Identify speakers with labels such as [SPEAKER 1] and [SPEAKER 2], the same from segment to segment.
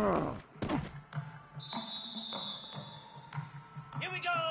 [SPEAKER 1] Here we go!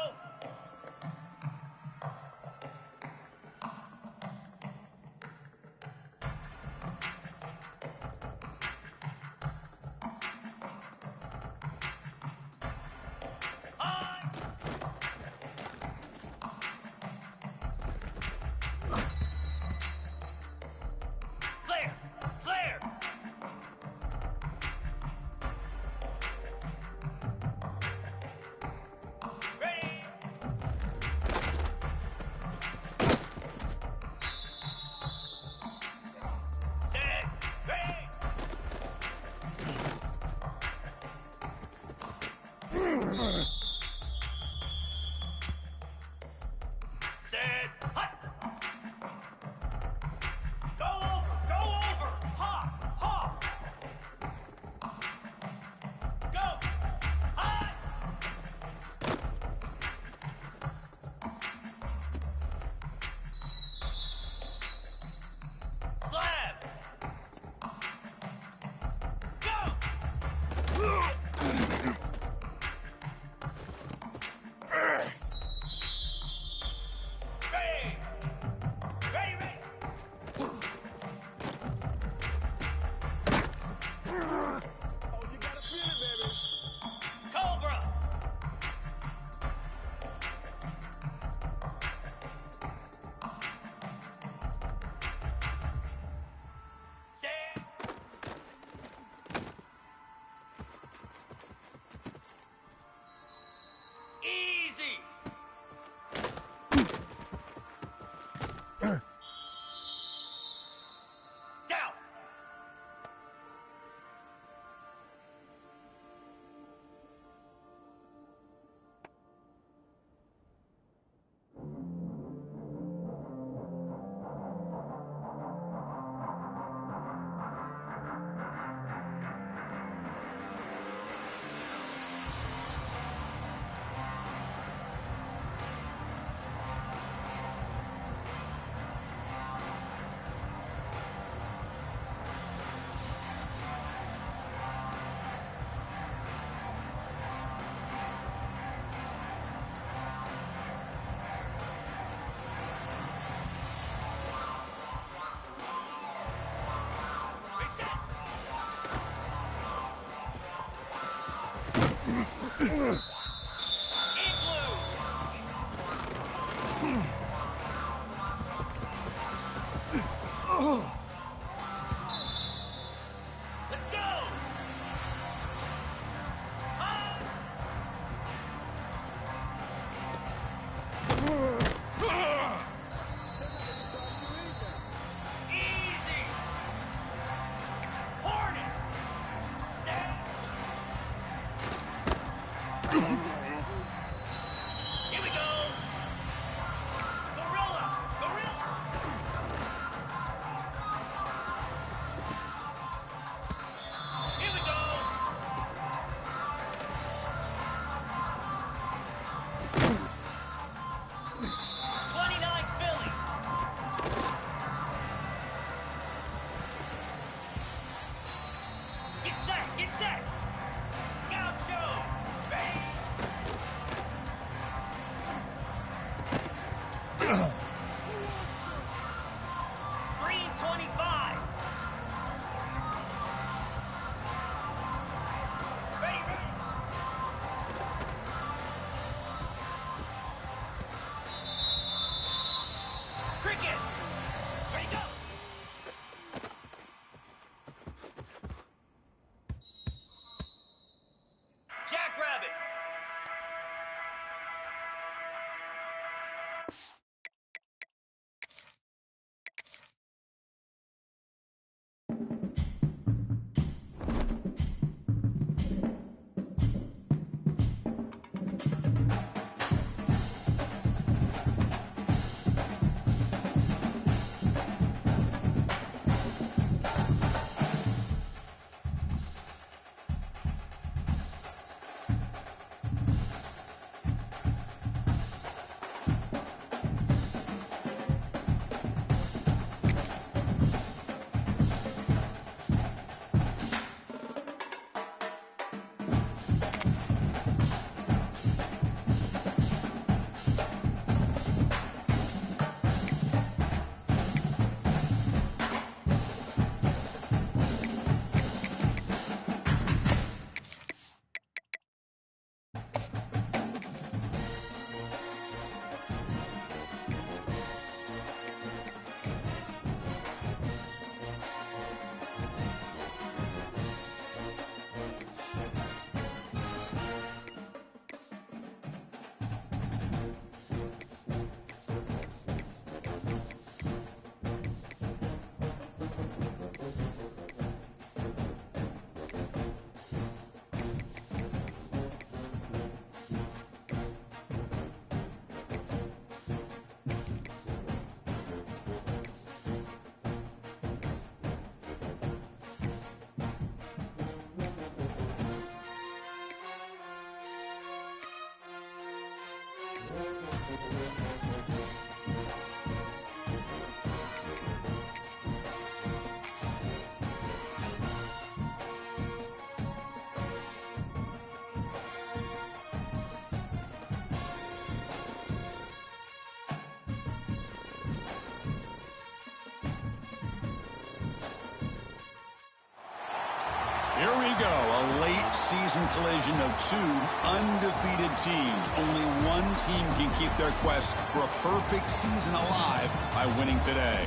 [SPEAKER 2] go. A late season collision of two undefeated teams. Only one team can keep their quest for a perfect season alive by winning today.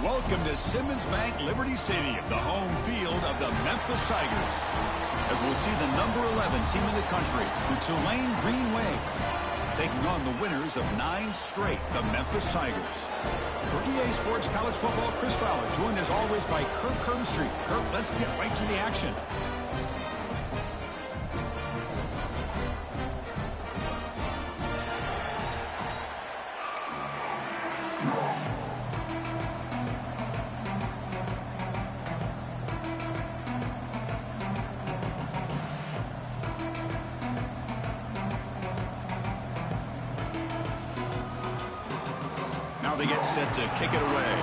[SPEAKER 2] Welcome to Simmons Bank Liberty Stadium, the home field of the Memphis Tigers. As we'll see the number 11 team in the country, the Tulane Green Wave, taking on the winners of 9 straight, the Memphis Tigers. For EA Sports College Football, Chris Fowler, joined as always by Kirk Hermstreet. Kirk, let's get right to the action. Now they get set to kick it away.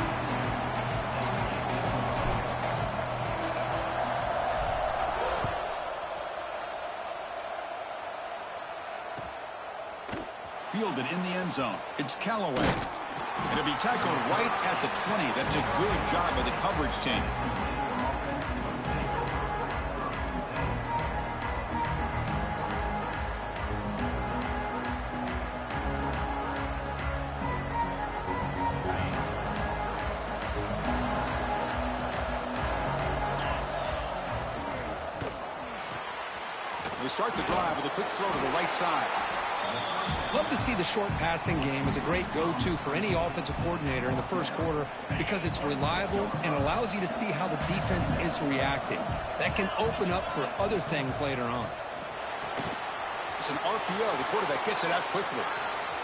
[SPEAKER 2] Fielded in the end zone. It's Callaway. It'll be tackled right at the 20. That's a good job of the coverage team. They start the drive with a quick throw to the right side.
[SPEAKER 3] Love to see the short passing game as a great go-to for any offensive coordinator in the first quarter because it's reliable and allows you to see how the defense is reacting. That can open up for other things later on.
[SPEAKER 2] It's an RPO. The quarterback gets it out quickly.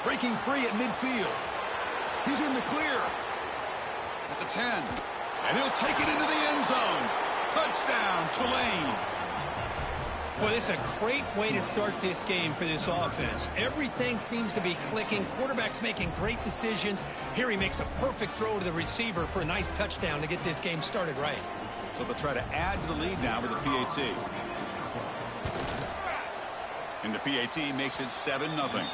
[SPEAKER 2] Breaking free at midfield. He's in the clear. At the 10. And he'll take it into the end zone. Touchdown, Tulane.
[SPEAKER 4] Well, this is a great way to start this game for this offense. Everything seems to be clicking. Quarterback's making great decisions. Here he makes a perfect throw to the receiver for a nice touchdown to get this game started right.
[SPEAKER 2] So they'll try to add to the lead now with the PAT. And the PAT makes it 7-0.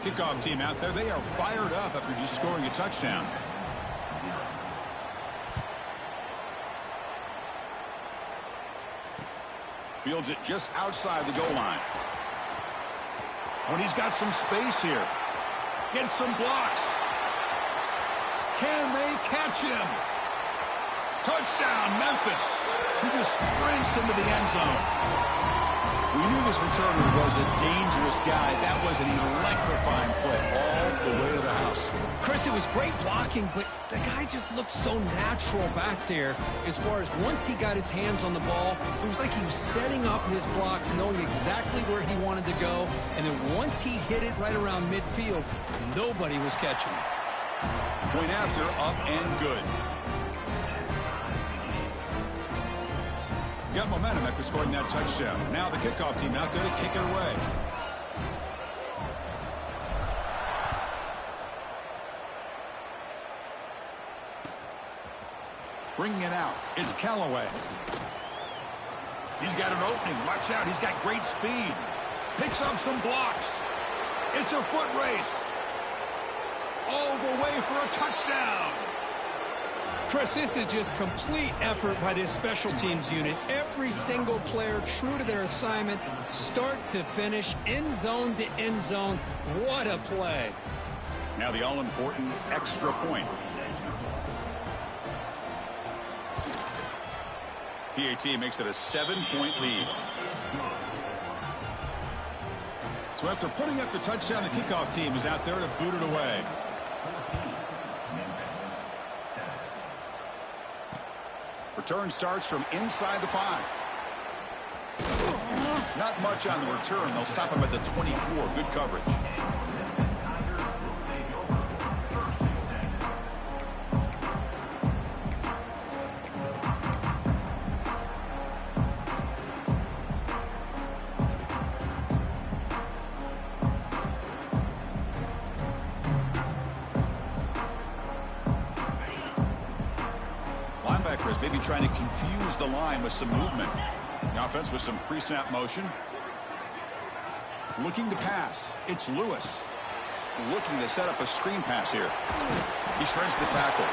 [SPEAKER 2] Kickoff team out there. They are fired up after just scoring a touchdown. Fields it just outside the goal line. Oh, and he's got some space here. Gets some blocks. Can they catch him? Touchdown, Memphis. He just sprints into the end zone. We knew this returner was a dangerous guy. That was an electrifying play all the way to the house.
[SPEAKER 4] Chris, it was great blocking, but the guy just looked so natural back there as far as once he got his hands on the ball, it was like he was setting up his blocks, knowing exactly where he wanted to go, and then once he hit it right around midfield, nobody was catching it.
[SPEAKER 2] Point after, up and good. Got momentum after scoring that touchdown. Now the kickoff team out there to kick it away. Bringing it out. It's Callaway. He's got an opening. Watch out. He's got great speed. Picks up some blocks. It's a foot race. All the way for a touchdown.
[SPEAKER 4] Chris, this is just complete effort by this special teams unit. Every single player true to their assignment, start to finish, end zone to end zone. What a play.
[SPEAKER 2] Now the all-important extra point. PAT makes it a 7-point lead. So after putting up the touchdown, the kickoff team is out there to boot it away. Return starts from inside the 5. Not much on the return. They'll stop him at the 24. Good coverage. Linebackers maybe trying to confuse the line with some movement. The offense with some pre-snap motion. Looking to pass. It's Lewis. Looking to set up a screen pass here. He shreds the tackle.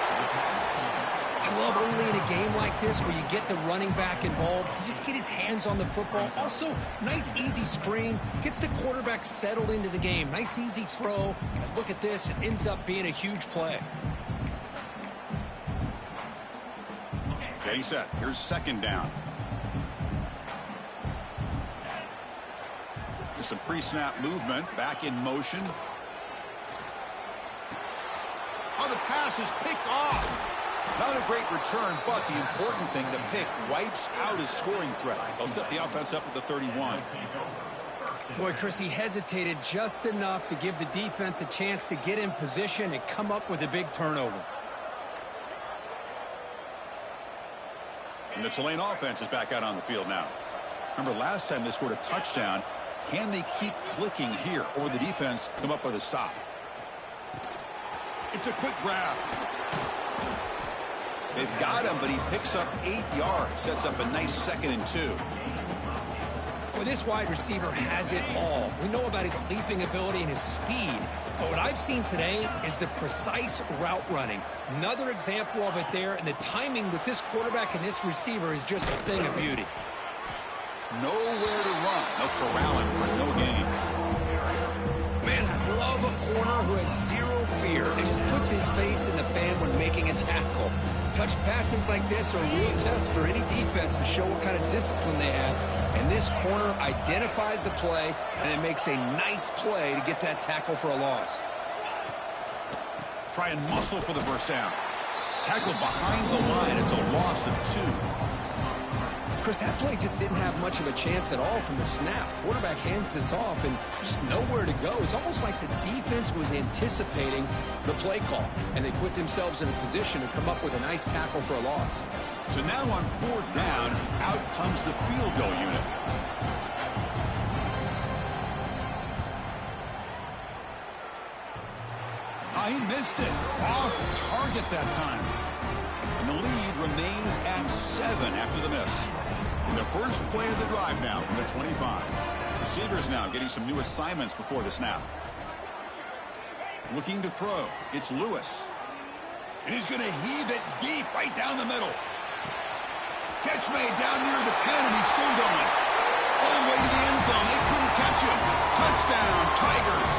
[SPEAKER 4] I love early in a game like this where you get the running back involved. You just get his hands on the football. Also, nice, easy screen. Gets the quarterback settled into the game. Nice, easy throw. And look at this. It ends up being a huge play.
[SPEAKER 2] Getting set. Here's second down. Just some pre-snap movement. Back in motion. Oh, the pass is picked off. Not a great return, but the important thing, the pick wipes out his scoring threat. They'll set the offense up at the 31.
[SPEAKER 4] Boy, Chris, he hesitated just enough to give the defense a chance to get in position and come up with a big turnover.
[SPEAKER 2] And the Tulane offense is back out on the field now. Remember, last time they scored a touchdown. Can they keep clicking here, or the defense come up with a stop? It's a quick grab. They've got him, but he picks up 8 yards. Sets up a nice 2nd and 2.
[SPEAKER 4] Well, this wide receiver has it all. We know about his leaping ability and his speed. But what I've seen today is the precise route running. Another example of it there, and the timing with this quarterback and this receiver is just a thing of beauty.
[SPEAKER 2] Nowhere to run. They'll corral him for no gain.
[SPEAKER 4] Man, I love a corner who has zero fear and just puts his face in the fan when making a tackle. Touch passes like this are a real test for any defense to show what kind of discipline they have. And this corner identifies the play and it makes a nice play to get that tackle for a loss.
[SPEAKER 2] Try and muscle for the first down. Tackled behind the line. It's a loss of 2.
[SPEAKER 4] Chris, that play just didn't have much of a chance at all from the snap. Quarterback hands this off and just nowhere to go. It's almost like the defense was anticipating the play call, and they put themselves in a position to come up with a nice tackle for a loss.
[SPEAKER 2] So now on 4th down, out comes the field goal unit. He missed it. Off target that time. And the lead remains at 7 after the miss. And the first play of the drive now from the 25. Receivers now getting some new assignments before the snap. Looking to throw. It's Lewis. And he's going to heave it deep right down the middle. Catch made down near the 10, and he's still going. All the way to the end zone. They couldn't catch him. Touchdown, Tigers.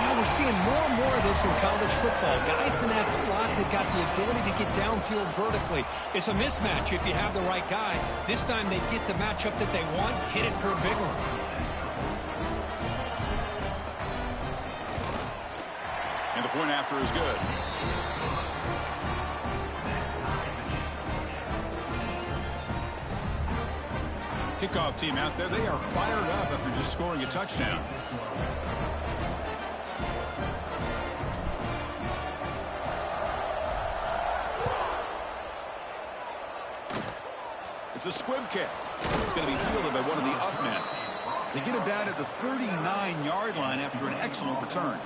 [SPEAKER 4] Now we're seeing more and more of this in college football. Guys in that slot that got the ability to get downfield vertically. It's a mismatch if you have the right guy. This time they get the matchup that they want, hit it for a big one.
[SPEAKER 2] And the point after is good. Kickoff team out there, they are fired up after just scoring a touchdown. It's a squib kick. It's going to be fielded by one of the up men. They get him down at the 39-yard line after an excellent return.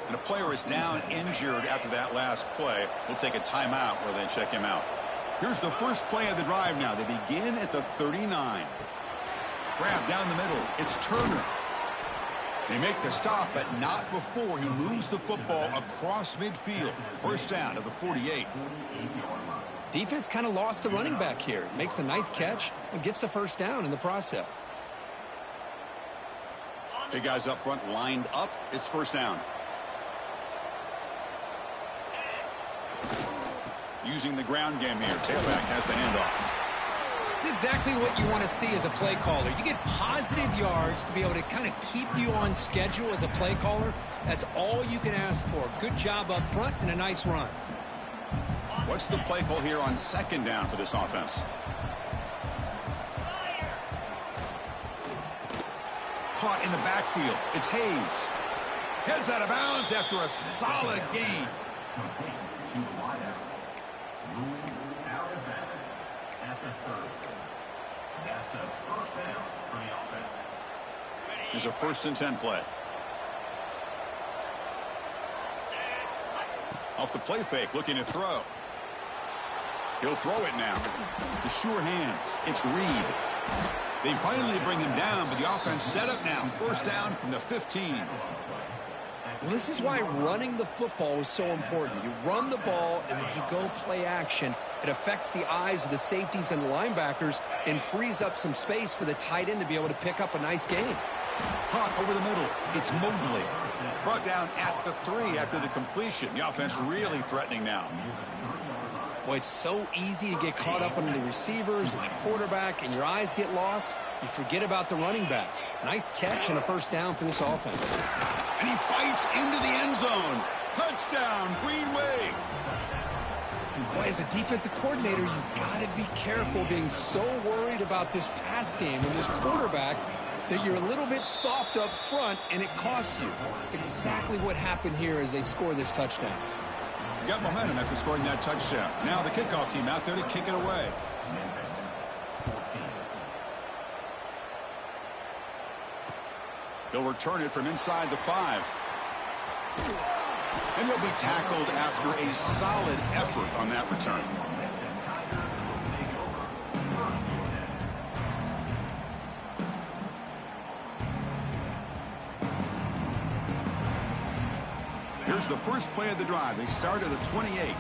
[SPEAKER 2] And a player is down injured after that last play. We'll take a timeout where they check him out. Here's the first play of the drive now. They begin at the 39. Grab down the middle. It's Turner. They make the stop, but not before he moves the football across midfield. First down at the 48.
[SPEAKER 4] Defense kind of lost the running back here. Makes a nice catch and gets the first down in the process.
[SPEAKER 2] Big guys up front lined up. It's first down. Using the ground game here. Tailback has the handoff.
[SPEAKER 4] It's exactly what you want to see as a play caller. You get positive yards to be able to kind of keep you on schedule as a play caller. That's all you can ask for. Good job up front and a nice run.
[SPEAKER 2] What's the play call here on second down for this offense? Caught in the backfield. It's Hayes. Heads out of bounds after a solid gain. Here's a 1st and 10 play. Off the play fake, looking to throw. He'll throw it now. The sure hands. It's Reed. They finally bring him down, but the offense set up now. First down from the 15.
[SPEAKER 4] Well, this is why running the football is so important. You run the ball, and then you go play action. It affects the eyes of the safeties and the linebackers and frees up some space for the tight end to be able to pick up a nice gain.
[SPEAKER 2] Caught over the middle. It's Mobley. Brought down at the 3 after the completion. The offense really threatening now.
[SPEAKER 4] Well, it's so easy to get caught up on the receivers and the quarterback, and your eyes get lost. You forget about the running back. Nice catch and a first down for this offense.
[SPEAKER 2] And he fights into the end zone. Touchdown, Green Wave.
[SPEAKER 4] Boy, as a defensive coordinator, you've got to be careful being so worried about this pass game and this quarterback that you're a little bit soft up front, and it costs you. It's exactly what happened here as they score this touchdown.
[SPEAKER 2] Got momentum after scoring that touchdown. Now the kickoff team out there to kick it away. He'll return it from inside the 5. And he'll be tackled after a solid effort on that return. Here's the first play of the drive. They start at the 28.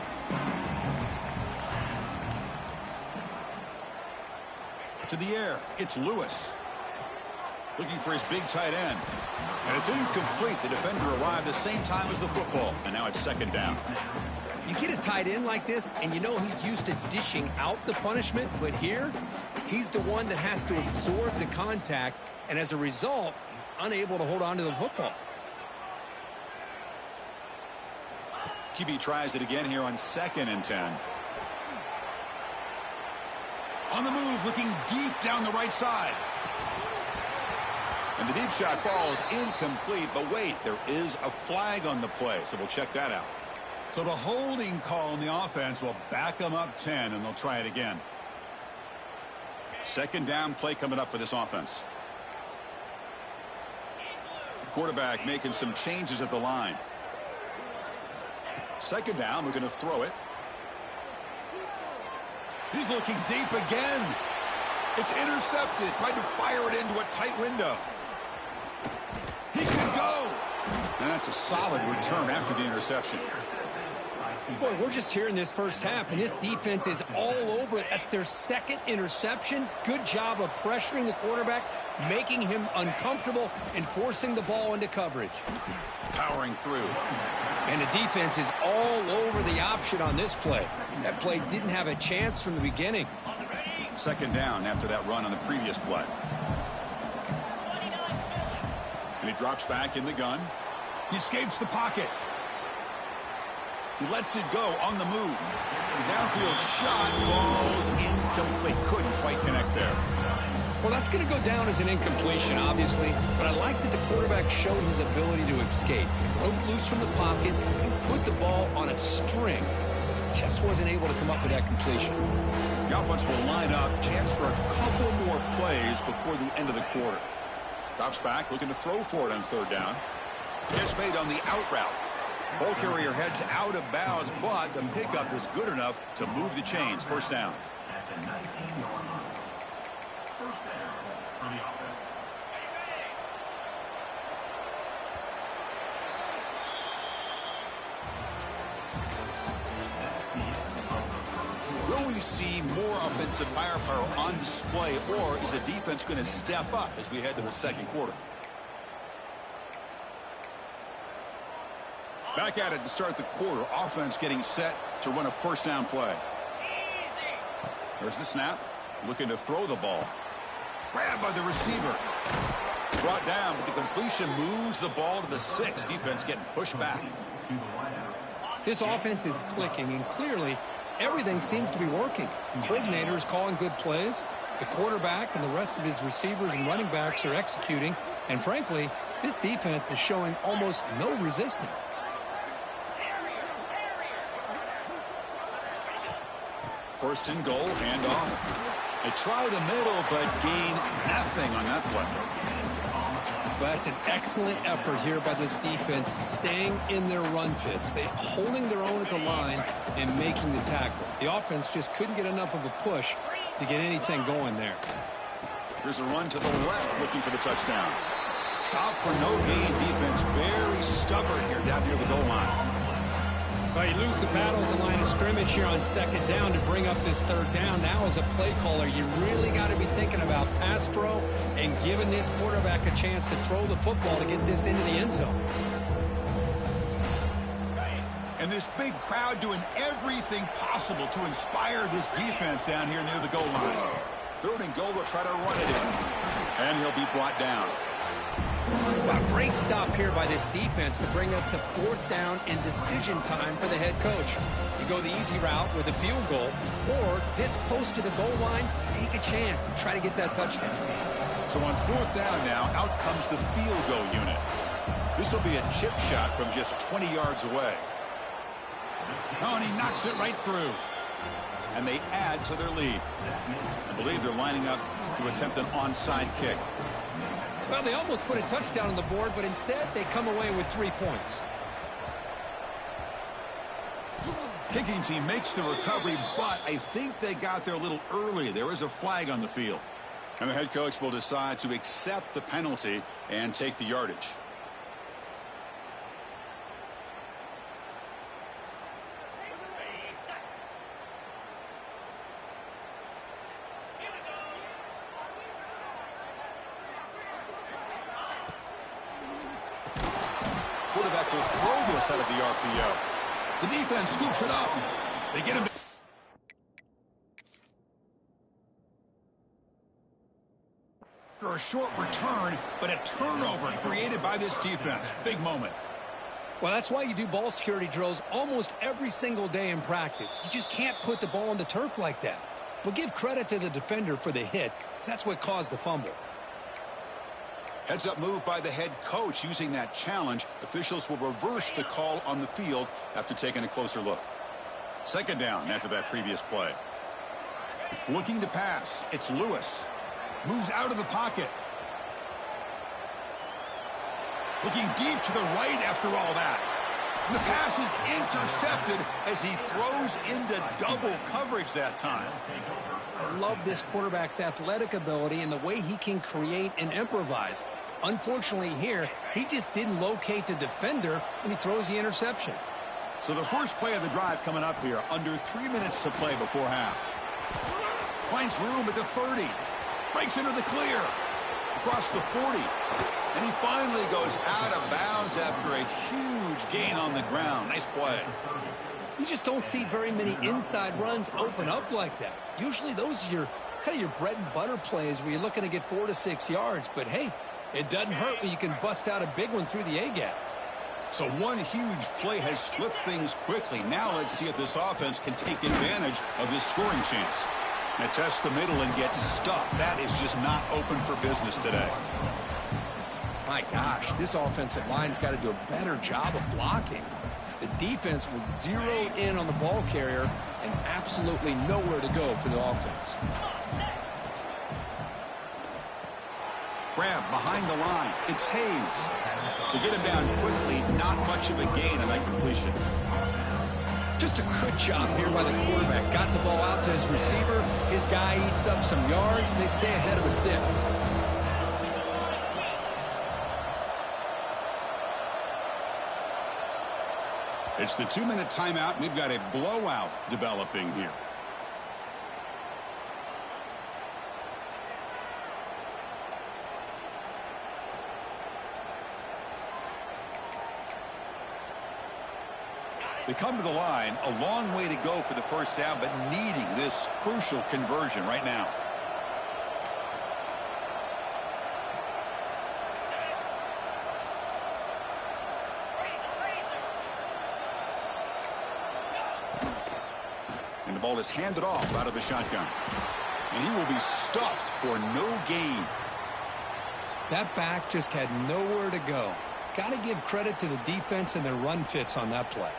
[SPEAKER 2] To the air, it's Lewis. Looking for his big tight end. And it's incomplete. The defender arrived the same time as the football. And now it's second down.
[SPEAKER 4] You get a tight end like this, and you know he's used to dishing out the punishment. But here, he's the one that has to absorb the contact. And as a result, he's unable to hold on to the football.
[SPEAKER 2] QB tries it again here on 2nd and 10. On the move, looking deep down the right side. And the deep shot falls incomplete, but wait, there is a flag on the play, so we'll check that out. So the holding call on the offense will back them up 10, and they'll try it again. Second down play coming up for this offense. Quarterback making some changes at the line. Second down, we're going to throw it. He's looking deep again. It's intercepted. Tried to fire it into a tight window. He could go. And that's a solid return after the interception.
[SPEAKER 4] Boy, we're just here in this first half, and this defense is all over it. That's their second interception. Good job of pressuring the quarterback, making him uncomfortable, and forcing the ball into coverage.
[SPEAKER 2] Powering through.
[SPEAKER 4] And the defense is all over the option on this play. That play didn't have a chance from the beginning.
[SPEAKER 2] Second down after that run on the previous play. And he drops back in the gun. He escapes the pocket. He lets it go on the move. Downfield shot falls incomplete. Couldn't quite connect there.
[SPEAKER 4] Well, that's going to go down as an incompletion, obviously, but I like that the quarterback showed his ability to escape. Broke loose from the pocket and put the ball on a string. Just wasn't able to come up with that completion.
[SPEAKER 2] The offense will line up. Chance for a couple more plays before the end of the quarter. Drops back, looking to throw for it on third down. Catch made on the out route. Ball carrier heads out of bounds, but the pickup is good enough to move the chains. First down. Will we see more offensive firepower on display, or is the defense going to step up as we head to the second quarter? Back at it to start the quarter. Offense getting set to run a first down play. There's the snap. Looking to throw the ball. Grabbed by the receiver. Brought down, but the completion moves the ball to the 6. Defense getting pushed back.
[SPEAKER 4] This offense is clicking, and clearly everything seems to be working. The coordinator is calling good plays. The quarterback and the rest of his receivers and running backs are executing. And frankly, this defense is showing almost no resistance.
[SPEAKER 2] First and goal, handoff. They try the middle, but gain nothing on that play.
[SPEAKER 4] But that's an excellent effort here by this defense, staying in their run fits. They holding their own at the line and making the tackle. The offense just couldn't get enough of a push to get anything going there.
[SPEAKER 2] Here's a run to the left, looking for the touchdown. Stop for no gain defense. Very stubborn here down near the goal line.
[SPEAKER 3] Well, you lose the battle at the line of scrimmage here on second down to bring up this third down. Now, as a play caller, you really got to be thinking about pass pro and giving this quarterback a chance to throw the football to get this into the end zone.
[SPEAKER 2] And this big crowd doing everything possible to inspire this defense down here near the goal line. Third and goal, will try to run it in. And he'll be brought down.
[SPEAKER 3] Wow, great stop here by this defense to bring us to fourth down and decision time for the head coach. You go the easy route with a field goal, or this close to the goal line, you take a chance and try to get that touchdown.
[SPEAKER 2] So on fourth down now, out comes the field goal unit. This will be a chip shot from just 20 yards away. Oh, and he knocks it right through. And they add to their lead. I believe they're lining up to attempt an onside kick.
[SPEAKER 3] Well, they almost put a touchdown on the board, but instead they come away with 3 points.
[SPEAKER 2] Kicking team makes the recovery, but I think they got there a little early. There is a flag on the field. And the head coach will decide to accept the penalty and take the yardage. Quarterback will throw this out of the RPO. The defense scoops it up. They get him. After a short return, but a turnover created by this defense. Big moment.
[SPEAKER 3] Well, that's why you do ball security drills almost every single day in practice. You just can't put the ball on the turf like that. But give credit to the defender for the hit, because that's what caused the fumble.
[SPEAKER 2] Heads-up move by the head coach using that challenge. Officials will reverse the call on the field after taking a closer look. Second down after that previous play. Looking to pass. It's Lewis. Moves out of the pocket. Looking deep to the right after all that. And the pass is intercepted as he throws into double coverage that time.
[SPEAKER 3] I love this quarterback's athletic ability and the way he can create and improvise. Unfortunately here, he just didn't locate the defender, and he throws the interception.
[SPEAKER 2] So the first play of the drive coming up here, under 3 minutes to play before half. Finds room at the 30. Breaks into the clear. Across the 40. And he finally goes out of bounds after a huge gain on the ground. Nice play.
[SPEAKER 3] You just don't see very many inside runs open up like that. Usually those are your kind of your bread and butter plays where you're looking to get 4 to 6 yards. But hey, it doesn't hurt when you can bust out a big one through the A-gap.
[SPEAKER 2] So one huge play has flipped things quickly. Now let's see if this offense can take advantage of this scoring chance. Now test the middle and get stuffed. That is just not open for business today.
[SPEAKER 3] My gosh, this offensive line's got to do a better job of blocking. The defense was zeroed in on the ball carrier and absolutely nowhere to go for the offense.
[SPEAKER 2] Grab behind the line. It's Hayes. To get him down quickly, not much of a gain on that completion.
[SPEAKER 3] Just a good job here by the quarterback. Got the ball out to his receiver. His guy eats up some yards, and they stay ahead of the sticks.
[SPEAKER 2] It's the 2-minute timeout, and we've got a blowout developing here. They come to the line, a long way to go for the first down, but needing this crucial conversion right now. And the ball is handed off out of the shotgun. And he will be stuffed for no gain.
[SPEAKER 3] That back just had nowhere to go. Got to give credit to the defense and their run fits on that play.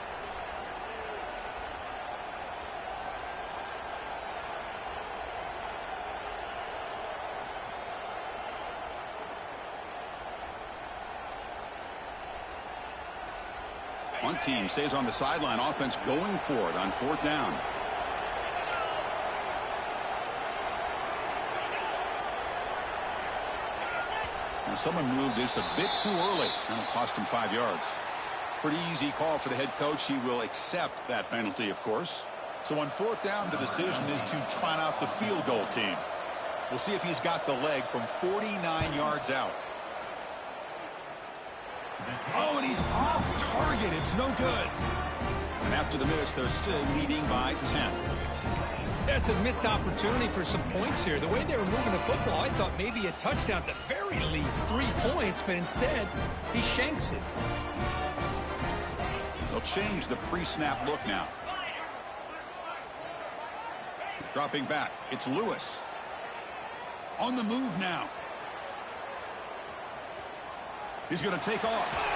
[SPEAKER 2] One team stays on the sideline. Offense going for it on fourth down. Someone moved this a bit too early, and it cost him 5 yards. Pretty easy call for the head coach. He will accept that penalty, of course. So on 4th down, the decision is to trot out the field goal team. We'll see if he's got the leg from 49 yards out. Oh, and he's off target. It's no good. And after the miss, they're still leading by 10.
[SPEAKER 4] That's a missed opportunity for some points here. The way they were moving the football, I thought maybe a touchdown, at the very least 3 points, but instead, he shanks it.
[SPEAKER 2] They'll change the pre-snap look now. Dropping back, it's Lewis. On the move now. He's going to take off.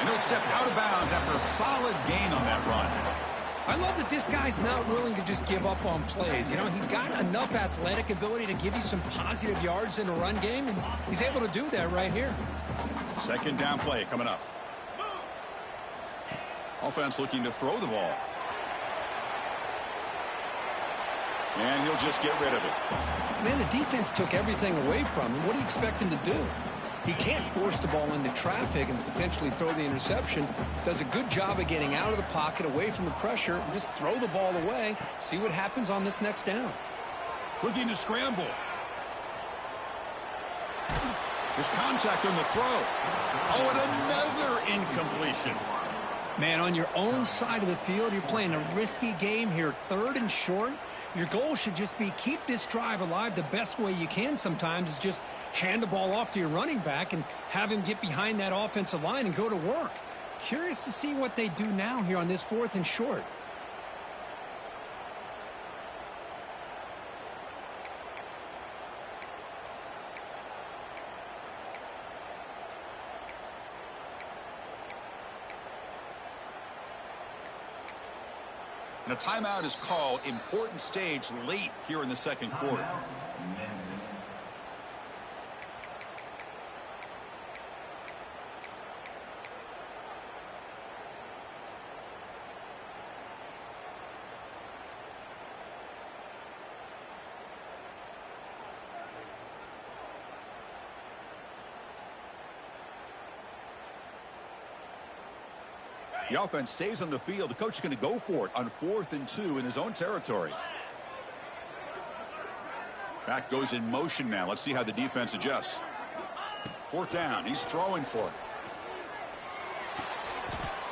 [SPEAKER 2] And he'll step out of bounds after a solid gain on that run.
[SPEAKER 4] I love that this guy's not willing to just give up on plays. You know, he's got enough athletic ability to give you some positive yards in the run game, and he's able to do that right here.
[SPEAKER 2] 2nd down play coming up. Offense looking to throw the ball. And he'll just get rid of it.
[SPEAKER 4] Man, the defense took everything away from him. What do you expect him to do? He can't force the ball into traffic and potentially throw the interception. Does a good job of getting out of the pocket, away from the pressure, and just throw the ball away. See what happens on this next down.
[SPEAKER 2] Looking to scramble. There's contact on the throw. Oh, and another incompletion.
[SPEAKER 4] Man, on your own side of the field, you're playing a risky game here, 3rd and short. Your goal should just be keep this drive alive. The best way you can sometimes is just hand the ball off to your running back and have him get behind that offensive line and go to work. Curious to see what they do now here on this 4th and short.
[SPEAKER 2] And a timeout is called. Important stage late here in the 2nd quarter. The offense stays on the field. The coach is going to go for it on 4th and 2 in his own territory. Back goes in motion now. Let's see how the defense adjusts. 4th down. He's throwing for it.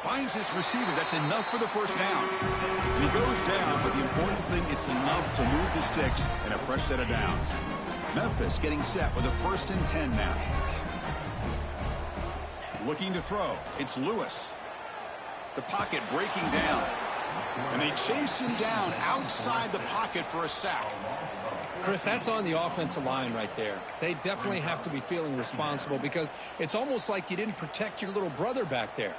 [SPEAKER 2] Finds his receiver. That's enough for the 1st down. And he goes down, but the important thing, it's enough to move the sticks and a fresh set of downs. Memphis getting set with a 1st and 10 now. Looking to throw. It's Lewis. The pocket breaking down. And they chase him down outside the pocket for a sack.
[SPEAKER 4] Chris, that's on the offensive line right there. They definitely have to be feeling responsible because it's almost like you didn't protect your little brother back there.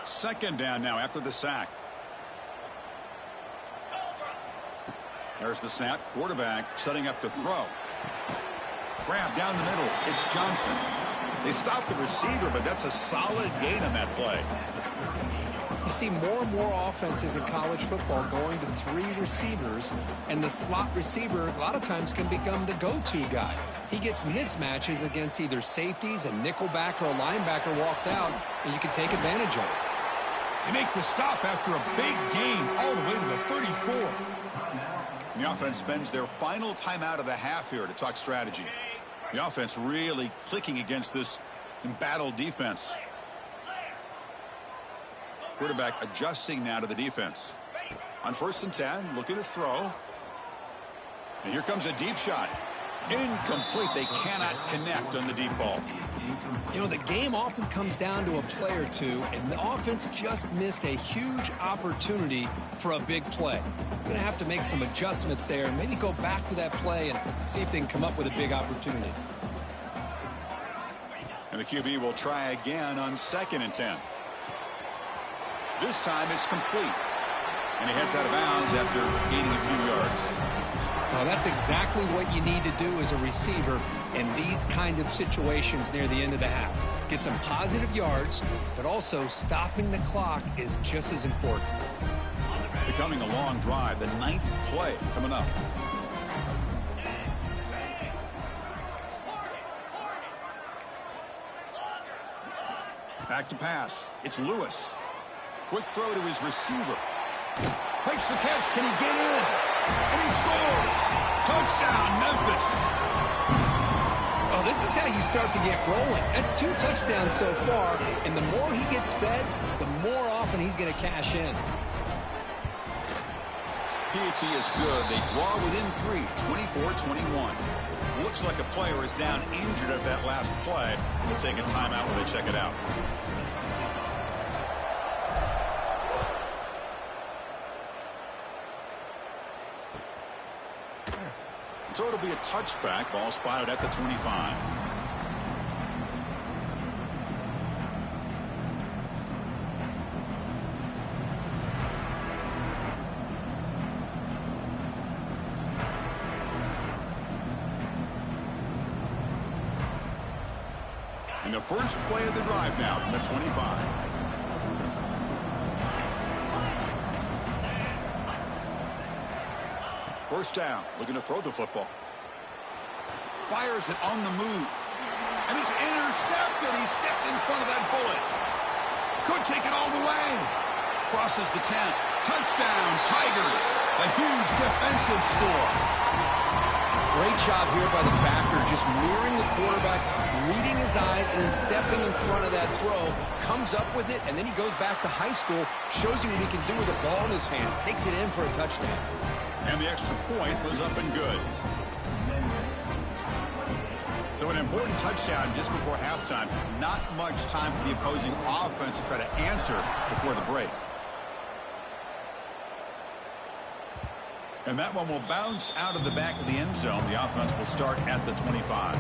[SPEAKER 2] Second down now after the sack. There's the snap. Quarterback setting up to throw. Grab down the middle. It's Johnson. They stop the receiver, but that's a solid gain on that play.
[SPEAKER 4] You see more and more offenses in college football going to 3 receivers, and the slot receiver a lot of times can become the go-to guy. He gets mismatches against either safeties, a nickelback, or a linebacker walked out, and you can take advantage of it.
[SPEAKER 2] They make the stop after a big gain all the way to the 34. And the offense spends their final timeout of the half here to talk strategy. The offense really clicking against this embattled defense. Quarterback adjusting now to the defense. On 1st and 10, looking to throw. And here comes a deep shot. Incomplete. They cannot connect on the deep ball.
[SPEAKER 4] You know, the game often comes down to a play or two, and the offense just missed a huge opportunity for a big play. They're going to have to make some adjustments there and maybe go back to that play and see if they can come up with a big opportunity.
[SPEAKER 2] And the QB will try again on 2nd and 10. This time it's complete. And he heads out of bounds after gaining a few yards.
[SPEAKER 4] Well, that's exactly what you need to do as a receiver in these kind of situations near the end of the half. Get some positive yards, but also stopping the clock is just as important.
[SPEAKER 2] The becoming a long drive. The 9th play coming up. Back to pass. It's Lewis. Quick throw to his receiver. Makes the catch. Can he get in? And he scores. Touchdown, Memphis.
[SPEAKER 3] Oh, this is how you start to get rolling. That's 2 touchdowns so far, and the more he gets fed, the more often he's going to cash in.
[SPEAKER 2] PAT is good. They draw within 3, 24-21. Looks like a player is down injured at that last play. We'll take a timeout while they check it out. So it'll be a touchback. Ball spotted at the 25. And the first play of the drive now from the 25. First down, looking to throw the football. Fires it on the move. And it's intercepted. He stepped in front of that bullet. Could take it all the way. Crosses the 10. Touchdown, Tigers. A huge defensive score.
[SPEAKER 3] Great job here by the backer, just mirroring the quarterback, reading his eyes, and then stepping in front of that throw. Comes up with it, and then he goes back to high school, shows you what he can do with the ball in his hands, takes it in for a touchdown.
[SPEAKER 2] And the extra point was up and good. So an important touchdown just before halftime. Not much time for the opposing offense to try to answer before the break. And that one will bounce out of the back of the end zone. The offense will start at the 25.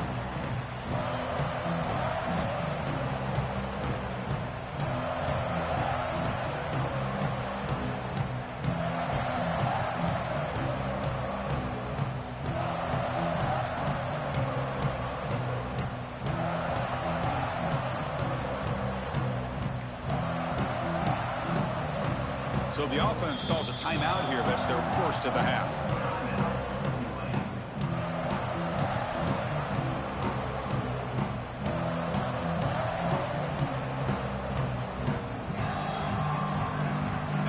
[SPEAKER 2] So the offense calls a timeout here. That's their first of the half.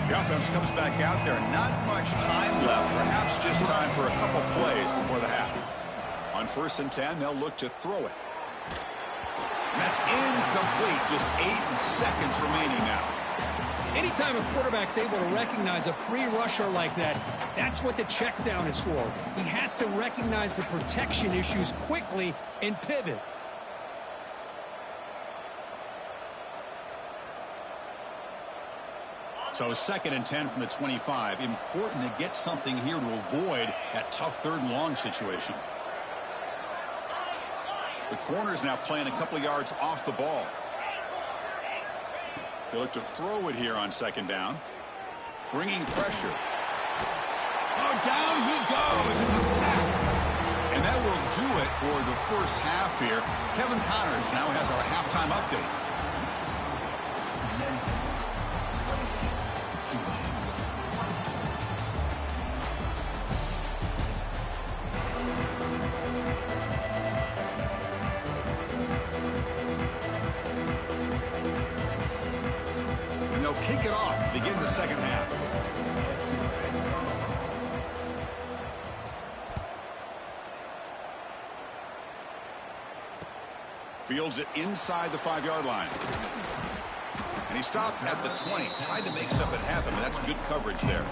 [SPEAKER 2] The offense comes back out there. Not much time left. Perhaps just time for a couple plays before the half. On 1st and 10, they'll look to throw it. And that's incomplete. Just 8 seconds remaining now.
[SPEAKER 3] Anytime a quarterback's able to recognize a free rusher like that, that's what the check down is for. He has to recognize the protection issues quickly and pivot.
[SPEAKER 2] So 2nd and 10 from the 25. Important to get something here to avoid that tough 3rd and long situation. The corner's now playing a couple of yards off the ball. They look to throw it here on 2nd down. Bringing pressure. Oh, down he goes. It's a sack. And that will do it for the first half here. Kevin Connors now has our halftime update. Kick it off to begin the 2nd half. Fields it inside the 5-yard line. And he stopped at the 20. Tried to make something happen, but that's good coverage there.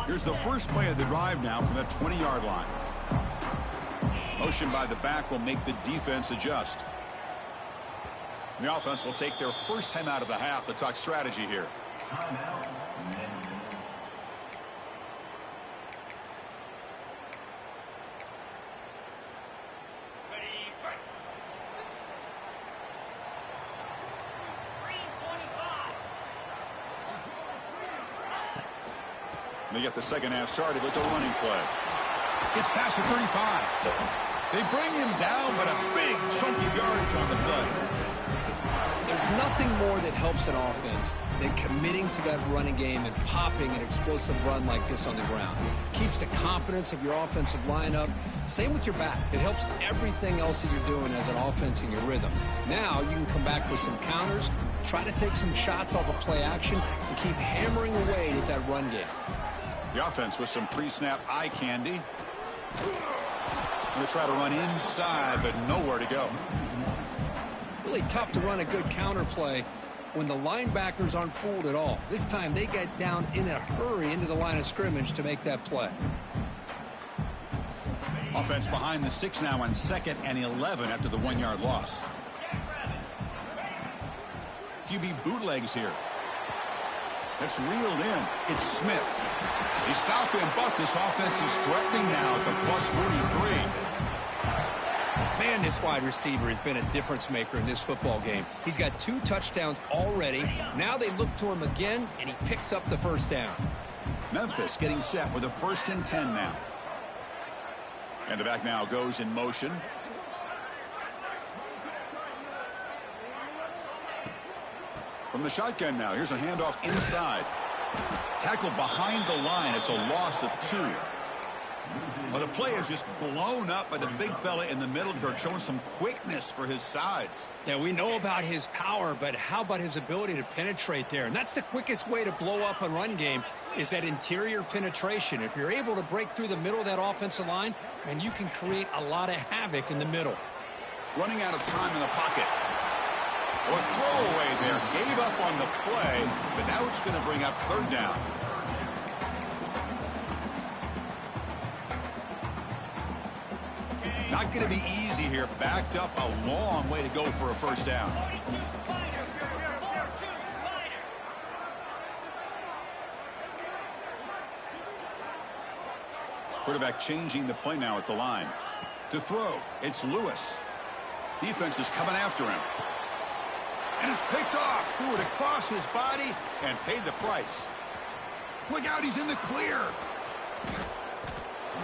[SPEAKER 2] Here's the first play of the drive now from the 20-yard line. Motion by the back will make the defense adjust. The offense will take their first time out of the half to talk strategy here. They get the second half started with a running play. It's past the 35. They bring him down, but a big chunky yardage on the play.
[SPEAKER 3] There's nothing more that helps an offense than committing to that running game and popping an explosive run like this on the ground. Keeps the confidence of your offensive lineup. Same with your back. It helps everything else that you're doing as an offense in your rhythm. Now you can come back with some counters, try to take some shots off of play action, and keep hammering away with that run game.
[SPEAKER 2] The offense with some pre-snap eye candy. Going to try to run inside, but nowhere to go.
[SPEAKER 3] Really tough to run a good counter play when the linebackers aren't fooled at all. This time they get down in a hurry into the line of scrimmage to make that play.
[SPEAKER 2] Offense behind the 6 now on 2nd and 11 after the 1-yard loss. QB bootlegs here. That's reeled in. It's Smith. They stop him, but this offense is threatening now at the plus 43.
[SPEAKER 3] Man, this wide receiver has been a difference maker in this football game. He's got 2 touchdowns already. Now they look to him again, and he picks up the first down.
[SPEAKER 2] Memphis getting set with a 1st and 10 now. And the back now goes in motion. From the shotgun now, here's a handoff inside. Tackled behind the line. It's a loss of 2. Well, the play is just blown up by the big fella in the middle, Kurt, showing some quickness for his size.
[SPEAKER 3] Yeah, we know about his power, but how about his ability to penetrate there? And that's the quickest way to blow up a run game is that interior penetration. If you're able to break through the middle of that offensive line, man, you can create a lot of havoc in the middle.
[SPEAKER 2] Running out of time in the pocket. Or throwaway there. Gave up on the play, but now it's going to bring up 3rd down. Not going to be easy here. Backed up a long way to go for a 1st down. Quarterback changing the play now at the line. To throw, it's Lewis. Defense is coming after him. And it's picked off. Threw it across his body and paid the price. Look out, he's in the clear.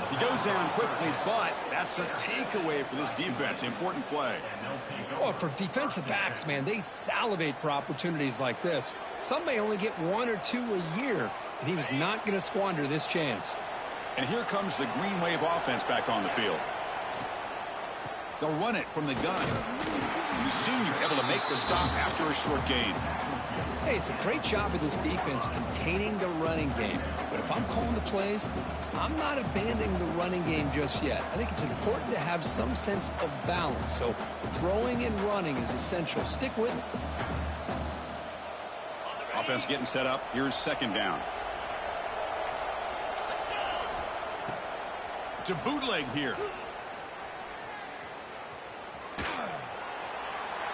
[SPEAKER 2] He goes down quickly, but that's a takeaway for this defense. Important play.
[SPEAKER 3] Well, for defensive backs, man, they salivate for opportunities like this. Some may only get 1 or 2 a year, and he was not going to squander this chance.
[SPEAKER 2] And here comes the Green Wave offense back on the field. They'll run it from the gun. And the senior able to make the stop after a short gain.
[SPEAKER 3] Hey, it's a great job of this defense containing the running game. But if I'm calling the plays, I'm not abandoning the running game just yet. I think it's important to have some sense of balance. So throwing and running is essential. Stick with it.
[SPEAKER 2] Offense getting set up. Here's 2nd down. To bootleg here.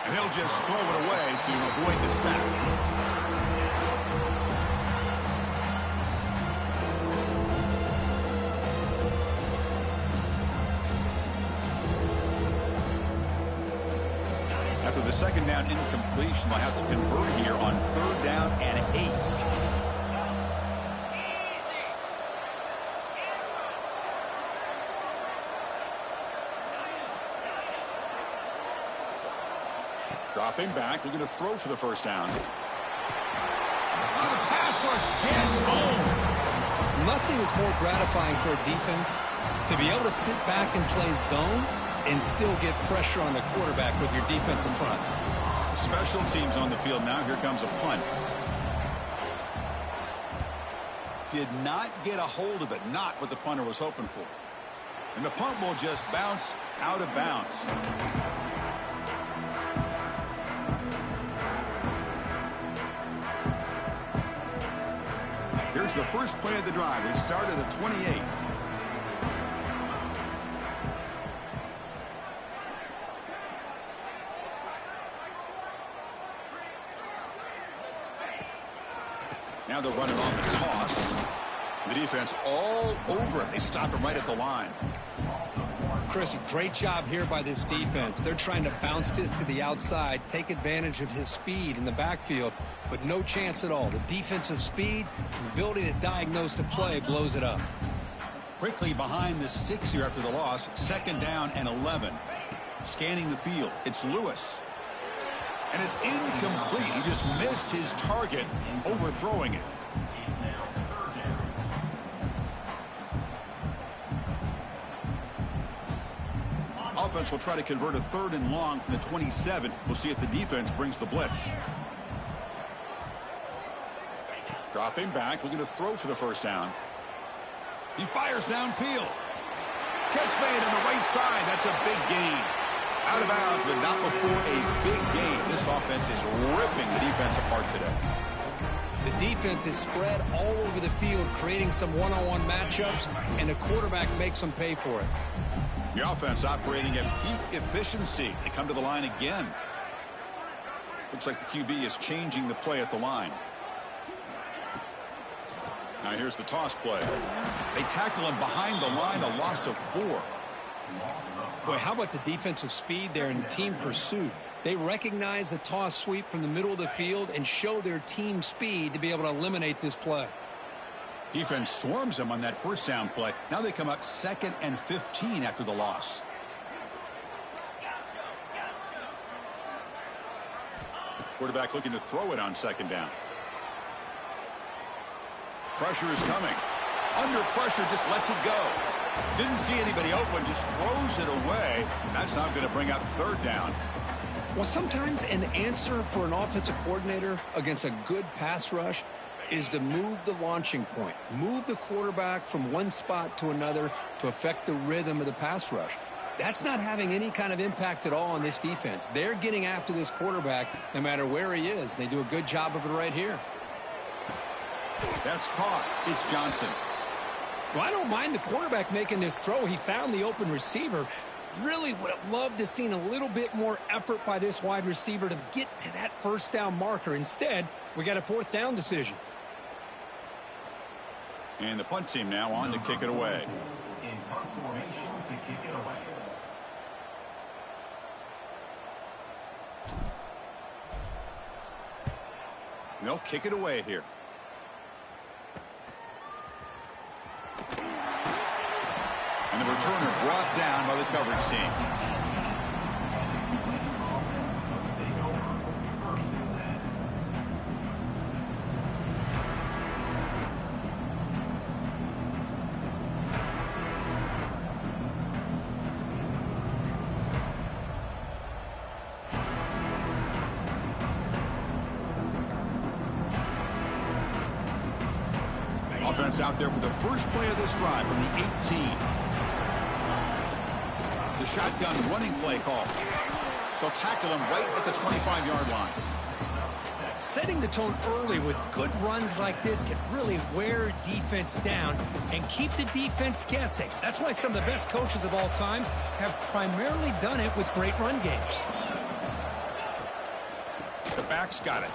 [SPEAKER 2] And he'll just throw it away to avoid the sack. After the 2nd down incompletion, they'll have to convert here on 3rd down and 8. Dropping back, they're going to throw for the 1st down. The pass rush gets home.
[SPEAKER 3] Nothing is more gratifying for a defense to be able to sit back and play zone and still get pressure on the quarterback with your defensive front.
[SPEAKER 2] Special teams on the field now. Here comes a punt. Did not get a hold of it. Not what the punter was hoping for. And the punt will just bounce out of bounds. Here's the first play of the drive. They start at the 28. Now they're running on the toss. The defense all over it. They stop him right at the line.
[SPEAKER 3] Chris, a great job here by this defense. They're trying to bounce this to the outside, take advantage of his speed in the backfield, but no chance at all. The defensive speed, the ability to diagnose the play, blows it up.
[SPEAKER 2] Quickly behind the sticks here after the loss. 2nd down and 11. Scanning the field. It's Lewis. And it's incomplete. He just missed his target, overthrowing it. Offense will try to convert a 3rd and long from the 27. We'll see if the defense brings the blitz. Dropping back, looking to throw for the 1st down. He fires downfield. Catch made on the right side. That's a big gain. Out of bounds, but not before a big gain. This offense is ripping the defense apart today.
[SPEAKER 3] The defense is spread all over the field, creating some one-on-one matchups, and the quarterback makes them pay for it.
[SPEAKER 2] The offense operating at peak efficiency. They come to the line again. Looks like the QB is changing the play at the line. Now here's the toss play. They tackle him behind the line, a loss of 4.
[SPEAKER 3] Boy, how about the defensive speed there and team pursuit? They recognize the toss sweep from the middle of the field and show their team speed to be able to eliminate this play.
[SPEAKER 2] Defense swarms him on that 1st down play. Now they come up 2nd and 15 after the loss. Quarterback looking to throw it on 2nd down. Pressure is coming. Under pressure, just lets it go. Didn't see anybody open, just throws it away. That's not going to bring up 3rd down.
[SPEAKER 3] Well, sometimes an answer for an offensive coordinator against a good pass rush is to move the launching point, move the quarterback from one spot to another to affect the rhythm of the pass rush. That's not having any kind of impact at all on this defense. They're getting after this quarterback no matter where he is. They do a good job of it right here.
[SPEAKER 2] That's caught. It's Johnson.
[SPEAKER 3] Well, I don't mind the quarterback making this throw. He found the open receiver. Really would have loved to seen a little bit more effort by this wide receiver to get to that 1st down marker. Instead, we got a 4th down decision.
[SPEAKER 2] And the punt team now on to kick it away.
[SPEAKER 1] In punt formation to kick it away.
[SPEAKER 2] They'll kick it away here. And the returner brought down by the coverage team. Offense out there for the first play of this drive from the 18. The shotgun running play call. They'll tackle him right at the 25-yard line.
[SPEAKER 3] Setting the tone early with good runs like this can really wear defense down and keep the defense guessing. That's why some of the best coaches of all time have primarily done it with great run games.
[SPEAKER 2] The back's got it.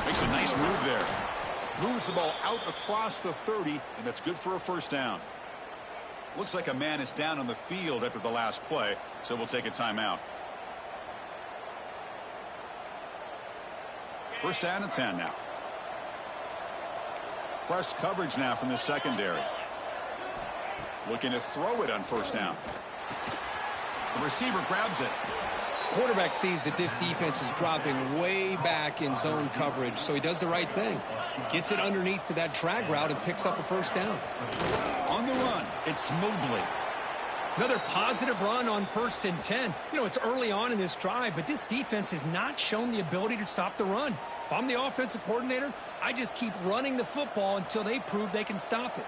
[SPEAKER 2] Makes a nice move there. Moves the ball out across the 30, and that's good for a 1st down. Looks like a man is down on the field after the last play, so we'll take a timeout. 1st down and 10 now. Press coverage now from the secondary. Looking to throw it on 1st down. The receiver grabs it.
[SPEAKER 3] Quarterback sees that this defense is dropping way back in zone coverage, so he does the right thing. Gets it underneath to that drag route and picks up a 1st down.
[SPEAKER 2] On the run, it's Mobley.
[SPEAKER 3] Another positive run on 1st and 10. You know, it's early on in this drive, but this defense has not shown the ability to stop the run. If I'm the offensive coordinator, I just keep running the football until they prove they can stop it.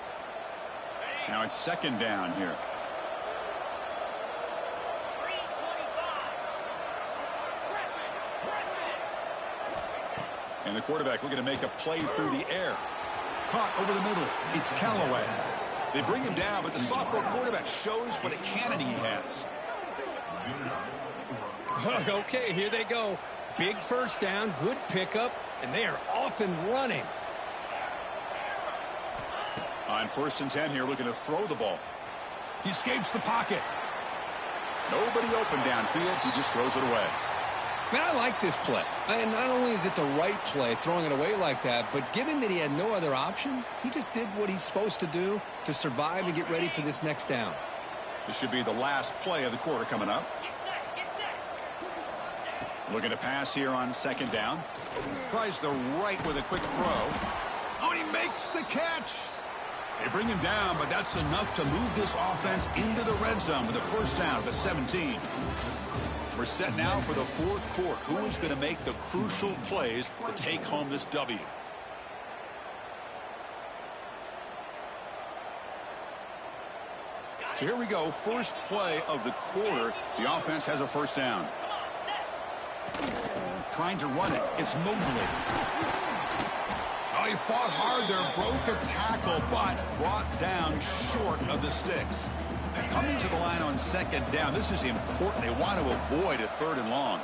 [SPEAKER 2] Now it's 2nd down here. And the quarterback looking to make a play through the air. Caught over the middle. It's Callaway. They bring him down, but the sophomore quarterback shows what a cannon he has.
[SPEAKER 3] Okay, here they go. Big 1st down, good pickup, and they are off and running.
[SPEAKER 2] On 1st and 10 here, looking to throw the ball. He escapes the pocket. Nobody open downfield. He just throws it away.
[SPEAKER 3] Man, I like this play. And not only is it the right play, throwing it away like that, but given that he had no other option, he just did what he's supposed to do to survive and get ready for this next down.
[SPEAKER 2] This should be the last play of the quarter coming up. Looking to pass here on second down. Tries the right with a quick throw. Oh, and he makes the catch. They bring him down, but that's enough to move this offense into the red zone with a first down at the 17. We're set now for the fourth quarter. Who is going to make the crucial plays to take home this W? So here we go. First play of the quarter. The offense has a first down. Trying to run it. It's Mobley. Oh, he fought hard there. Broke a tackle, but brought down short of the sticks. Coming to the line on second down. This is important. They want to avoid a third and long.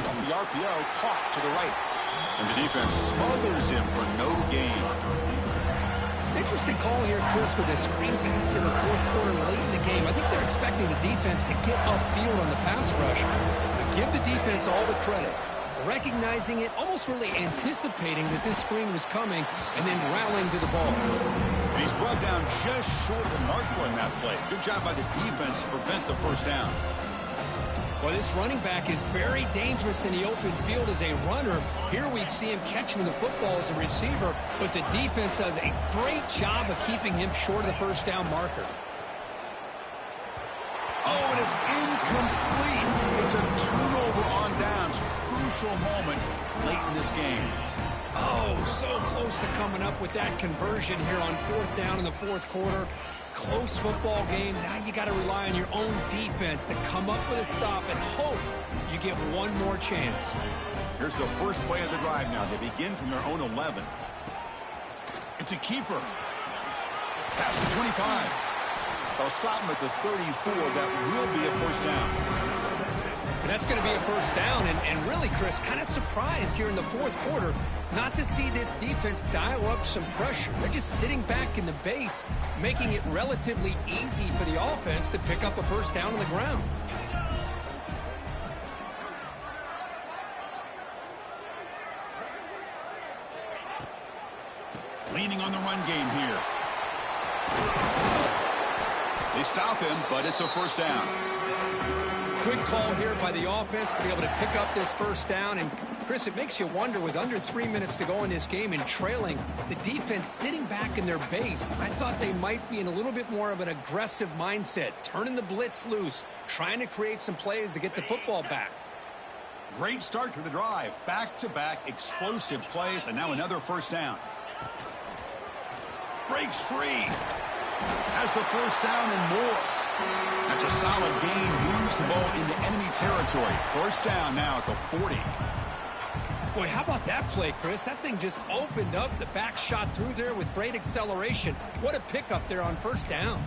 [SPEAKER 2] Off the RPO, caught to the right. And the defense smothers him for no gain.
[SPEAKER 3] Interesting call here, Chris, with a screen pass in the fourth quarter late in the game. I think they're expecting the defense to get upfield on the pass rush. But give the defense all the credit. Recognizing it, almost really anticipating that this screen was coming, and then rallying to the ball.
[SPEAKER 2] And he's brought down just short of the marker on that play. Good job by the defense to prevent the first down.
[SPEAKER 3] Well, this running back is very dangerous in the open field as a runner. Here we see him catching the football as a receiver, but the defense does a great job of keeping him short of the first down marker.
[SPEAKER 2] Oh, and it's incomplete. It's a turnover on downs. Crucial moment late in this game.
[SPEAKER 3] Oh, so close to coming up with that conversion here on fourth down in the fourth quarter. Close football game. Now you got to rely on your own defense to come up with a stop and hope you get one more chance.
[SPEAKER 2] Here's the first play of the drive now. They begin from their own 11. It's a keeper. Past the 25. They'll stop him at the 34. That will be a first down.
[SPEAKER 3] And that's going to be a first down. And really, Chris, kind of surprised here in the fourth quarter not to see this defense dial up some pressure. They're just sitting back in the base, making it relatively easy for the offense to pick up a first down on the ground.
[SPEAKER 2] Leaning on the run game here. They stop him, but it's a first down.
[SPEAKER 3] Good call here by the offense to be able to pick up this first down. And, Chris, it makes you wonder, with under 3 minutes to go in this game and trailing, the defense sitting back in their base, I thought they might be in a little bit more of an aggressive mindset, turning the blitz loose, trying to create some plays to get the football back.
[SPEAKER 2] Great start to the drive. Back-to-back explosive plays, and now another first down. Breaks free. Has the first down and more. That's a solid gain. Moves the ball into enemy territory. First down now at the 40.
[SPEAKER 3] Boy, how about that play, Chris? That thing just opened up. The back shot through there with great acceleration. What a pickup there on first down.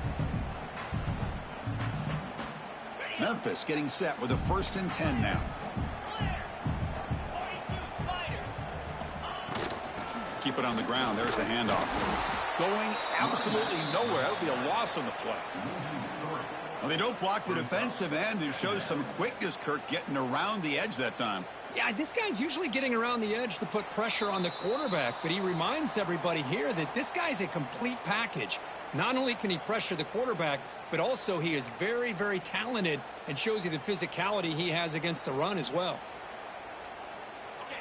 [SPEAKER 2] Memphis getting set with a 1st and 10 now. Keep it on the ground. There's the handoff. Going absolutely nowhere. That would be a loss on the play. Well, they don't block the defensive end. It shows some quickness, Kirk, getting around the edge that time.
[SPEAKER 3] Yeah, this guy's usually getting around the edge to put pressure on the quarterback, but he reminds everybody here that this guy's a complete package. Not only can he pressure the quarterback, but also he is very, very talented and shows you the physicality he has against the run as well.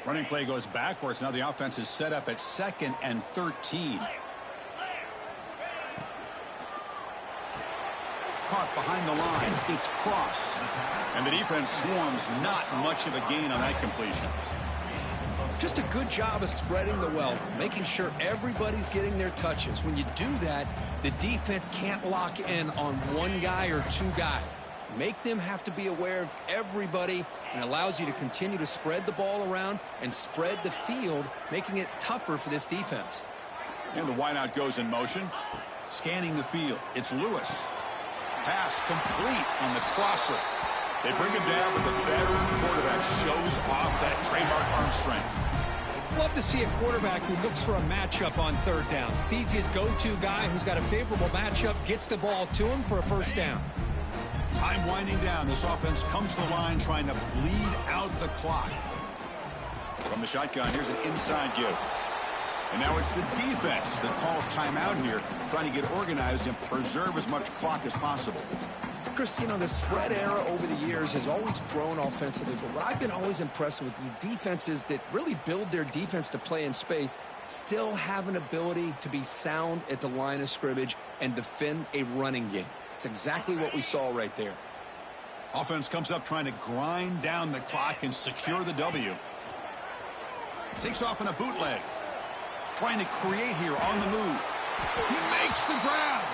[SPEAKER 2] Running play goes backwards. Now the offense is set up at 2nd and 13. Caught behind the line. It's Cross. And the defense swarms. Not much of a gain on that completion.
[SPEAKER 3] Just a good job of spreading the wealth, making sure everybody's getting their touches. When you do that, the defense can't lock in on one guy or two guys. Make them have to be aware of everybody, and allows you to continue to spread the ball around and spread the field, making it tougher for this defense.
[SPEAKER 2] And the wideout goes in motion. Scanning the field. It's Lewis. Pass complete on the crosser. They bring him down, but the veteran quarterback shows off that trademark arm strength.
[SPEAKER 3] Love to see a quarterback who looks for a matchup on third down. Sees his go-to guy who's got a favorable matchup, gets the ball to him for a first down.
[SPEAKER 2] Time winding down. This offense comes to the line trying to bleed out the clock. From the shotgun, here's an inside give. And now it's the defense that calls timeout here, trying to get organized and preserve as much clock as possible.
[SPEAKER 3] Chris, you know, the spread era over the years has always grown offensively, but what I've been always impressed with defenses that really build their defense to play in space still have an ability to be sound at the line of scrimmage and defend a running game. It's exactly what we saw right there.
[SPEAKER 2] Offense comes up trying to grind down the clock and secure the W. Takes off in a bootleg. Trying to create here on the move. He makes the grab.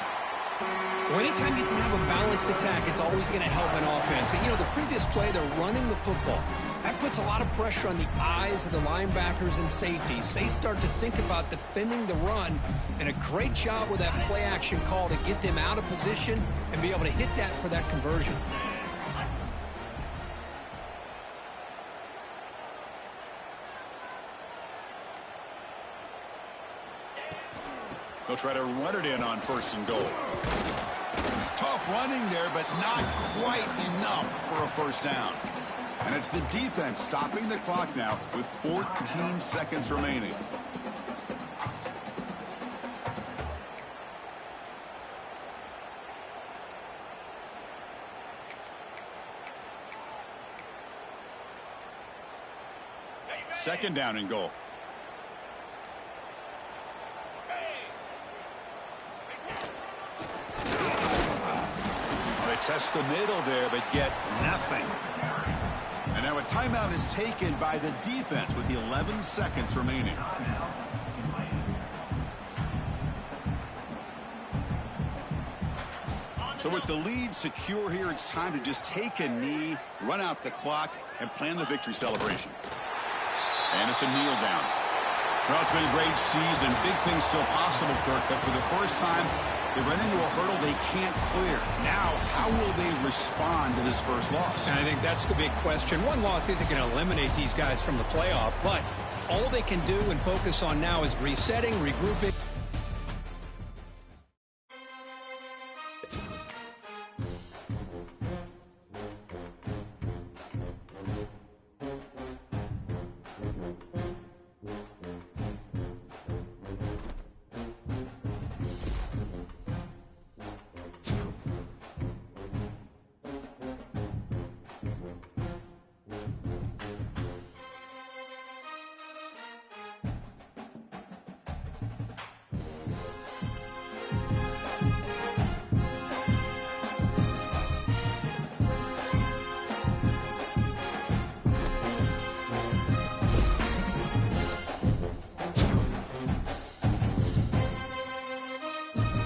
[SPEAKER 3] Well, anytime you can have a balanced attack, it's always going to help an offense. And, you know, the previous play, they're running the football. That puts a lot of pressure on the eyes of the linebackers and safeties. They start to think about defending the run, and a great job with that play-action call to get them out of position and be able to hit that for that conversion.
[SPEAKER 2] They'll try to run it in on 1st and goal. Tough running there, but not quite enough for a first down. And it's the defense stopping the clock now with 14 seconds remaining. Second down and goal. Test the middle there, but get nothing. And now a timeout is taken by the defense with the 11 seconds remaining. So with the lead secure here, it's time to just take a knee, run out the clock, and plan the victory celebration. And it's a kneel down. Well, it's been a great season. Big things still possible, Kirk, but for the first time, they run into a hurdle they can't clear. Now, how will they respond to this first loss?
[SPEAKER 3] And I think that's the big question. One loss isn't going to eliminate these guys from the playoff, but all they can do and focus on now is resetting, regrouping.